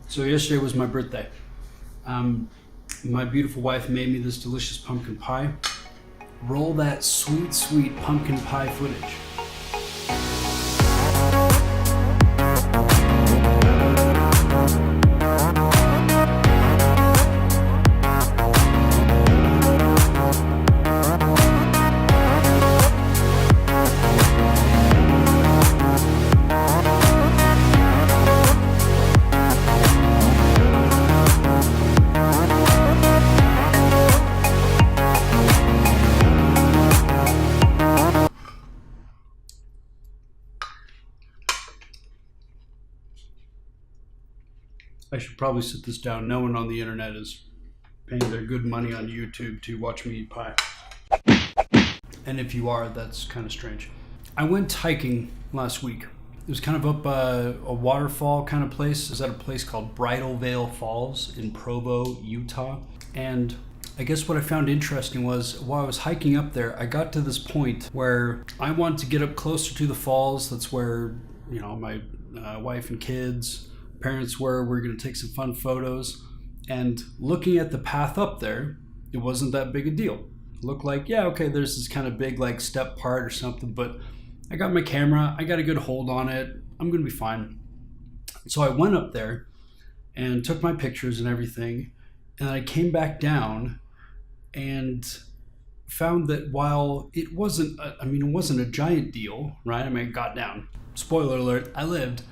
So yesterday was my birthday. My beautiful wife made me this delicious pumpkin pie. Roll that sweet, sweet pumpkin pie footage. I should probably sit this down. No one on the internet is paying their good money on YouTube to watch me eat pie. And if you are, that's kind of strange. I went hiking last week. It was kind of up a waterfall kind of place. It was at a place called Bridal Veil Falls in Provo, Utah. And I guess what I found interesting was while I was hiking up there, I got to this point where I wanted to get up closer to the falls. That's where, my wife and kids, parents were. We're going to take some fun photos. And looking at the path up there, it wasn't that big a deal. It looked like, yeah, okay, there's this kind of big like step part or something, but I got my camera, I got a good hold on it, I'm going to be fine. So I went up there and took my pictures and everything, and I came back down and found that while it wasn't a giant deal, right? I got down. Spoiler alert, I lived.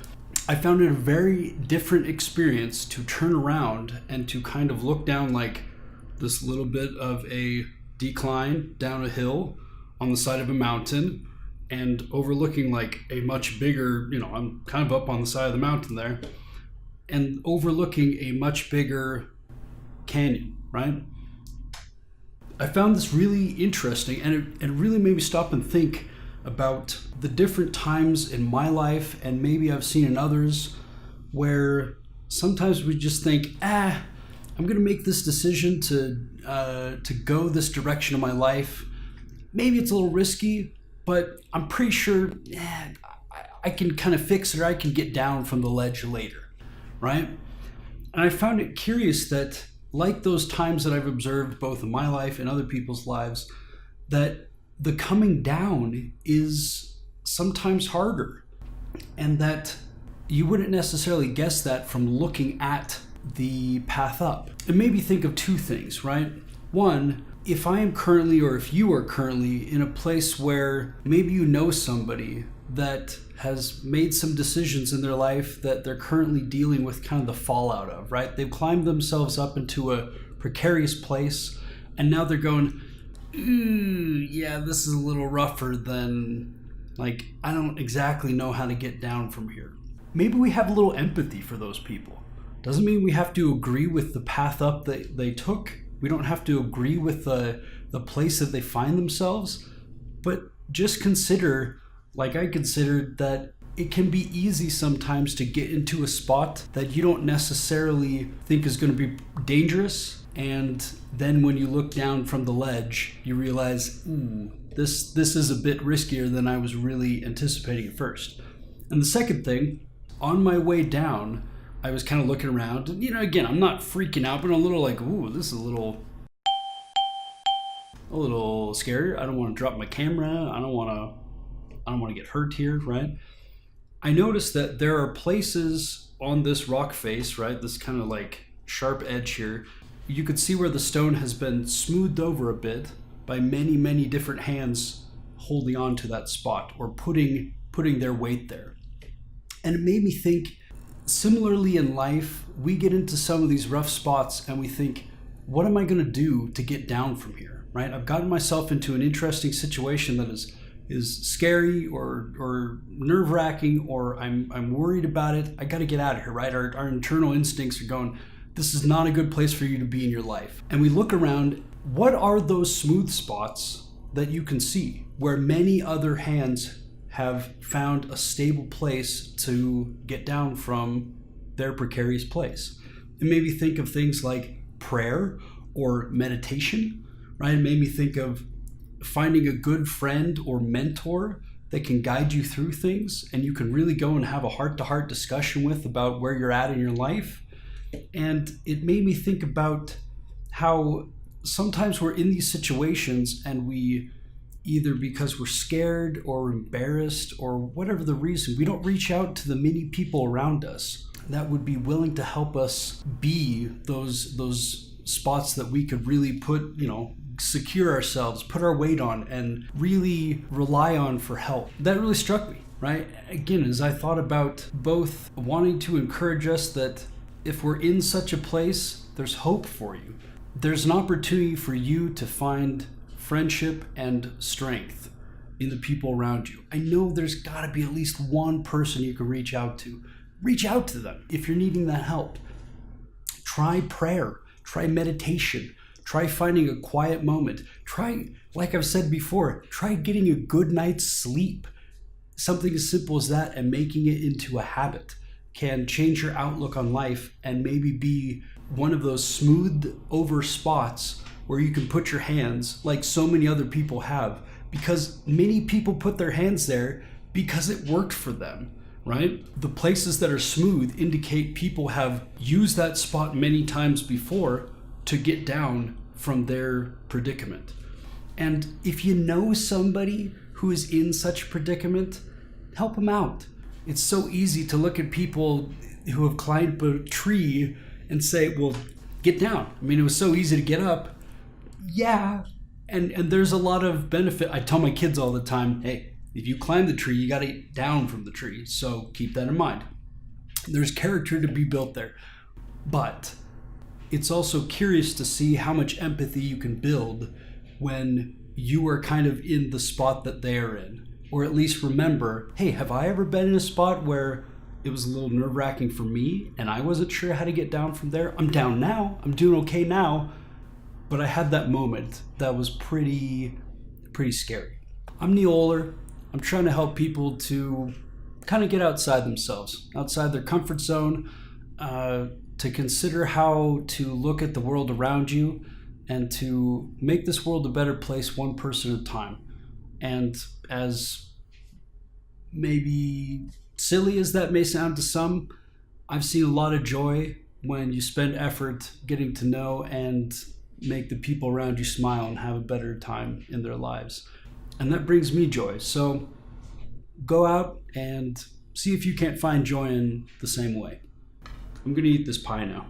I found it a very different experience to turn around and to kind of look down like this little bit of a decline down a hill on the side of a mountain and overlooking like a much bigger, I'm kind of up on the side of the mountain there, and overlooking a much bigger canyon, right? I found this really interesting, and it really made me stop and think about the different times in my life, and maybe I've seen in others, where sometimes we just think, I'm gonna make this decision to go this direction of my life. Maybe it's a little risky, but I'm pretty sure I can kind of fix it, or I can get down from the ledge later, right? And I found it curious that, like those times that I've observed both in my life and other people's lives, that the coming down is sometimes harder, and that you wouldn't necessarily guess that from looking at the path up. It made me think of two things, right? One, if I am currently, or if you are currently in a place where maybe you know somebody that has made some decisions in their life that they're currently dealing with kind of the fallout of, right? They've climbed themselves up into a precarious place, and now they're going, ooh, yeah, this is a little rougher than, like, I don't exactly know how to get down from here. Maybe we have a little empathy for those people. Doesn't mean we have to agree with the path up that they took. We don't have to agree with the place that they find themselves, but just consider, like I considered, that it can be easy sometimes to get into a spot that you don't necessarily think is going to be dangerous. And then when you look down from the ledge, you realize, this is a bit riskier than I was really anticipating at first. And the second thing, on my way down, I was kind of looking around, and again, I'm not freaking out, but I'm a little like, this is a little scary. I don't want to drop my camera. I don't want to get hurt here, right? I noticed that there are places on this rock face, right? This kind of like sharp edge here. You could see where the stone has been smoothed over a bit by many, many different hands holding on to that spot, or putting their weight there. And it made me think, similarly in life, we get into some of these rough spots and we think, what am I going to do to get down from here, right? I've gotten myself into an interesting situation that is scary or nerve-wracking, or I'm worried about it. I got to get out of here, right? Our internal instincts are going, this is not a good place for you to be in your life. And we look around, what are those smooth spots that you can see where many other hands have found a stable place to get down from their precarious place? It made me think of things like prayer or meditation, right? It made me think of finding a good friend or mentor that can guide you through things, and you can really go and have a heart-to-heart discussion with about where you're at in your life. And it made me think about how sometimes we're in these situations and we, either because we're scared or embarrassed or whatever the reason, we don't reach out to the many people around us that would be willing to help us be those spots that we could really put, secure ourselves, put our weight on, and really rely on for help. That really struck me, right? Again, as I thought about both wanting to encourage us that if we're in such a place, there's hope for you. There's an opportunity for you to find friendship and strength in the people around you. I know there's got to be at least one person you can reach out to. Reach out to them if you're needing that help. Try prayer, try meditation, try finding a quiet moment. Try, like I've said before, try getting a good night's sleep. Something as simple as that, and making it into a habit can change your outlook on life and maybe be one of those smoothed over spots where you can put your hands like so many other people have, because many people put their hands there because it worked for them, right? The places that are smooth indicate people have used that spot many times before to get down from their predicament. And if you know somebody who is in such a predicament, help them out. It's so easy to look at people who have climbed a tree and say, well, get down. I mean, it was so easy to get up. Yeah. And there's a lot of benefit. I tell my kids all the time, hey, if you climb the tree, you got to get down from the tree. So keep that in mind. There's character to be built there. But it's also curious to see how much empathy you can build when you are kind of in the spot that they're in. Or at least remember, hey, have I ever been in a spot where it was a little nerve-wracking for me and I wasn't sure how to get down from there? I'm down now. I'm doing okay now. But I had that moment that was pretty scary. I'm Neil Oler. I'm trying to help people to kind of get outside themselves, outside their comfort zone, to consider how to look at the world around you and to make this world a better place one person at a time. And as maybe silly as that may sound to some, I've seen a lot of joy when you spend effort getting to know and make the people around you smile and have a better time in their lives. And that brings me joy. So go out and see if you can't find joy in the same way. I'm going to eat this pie now.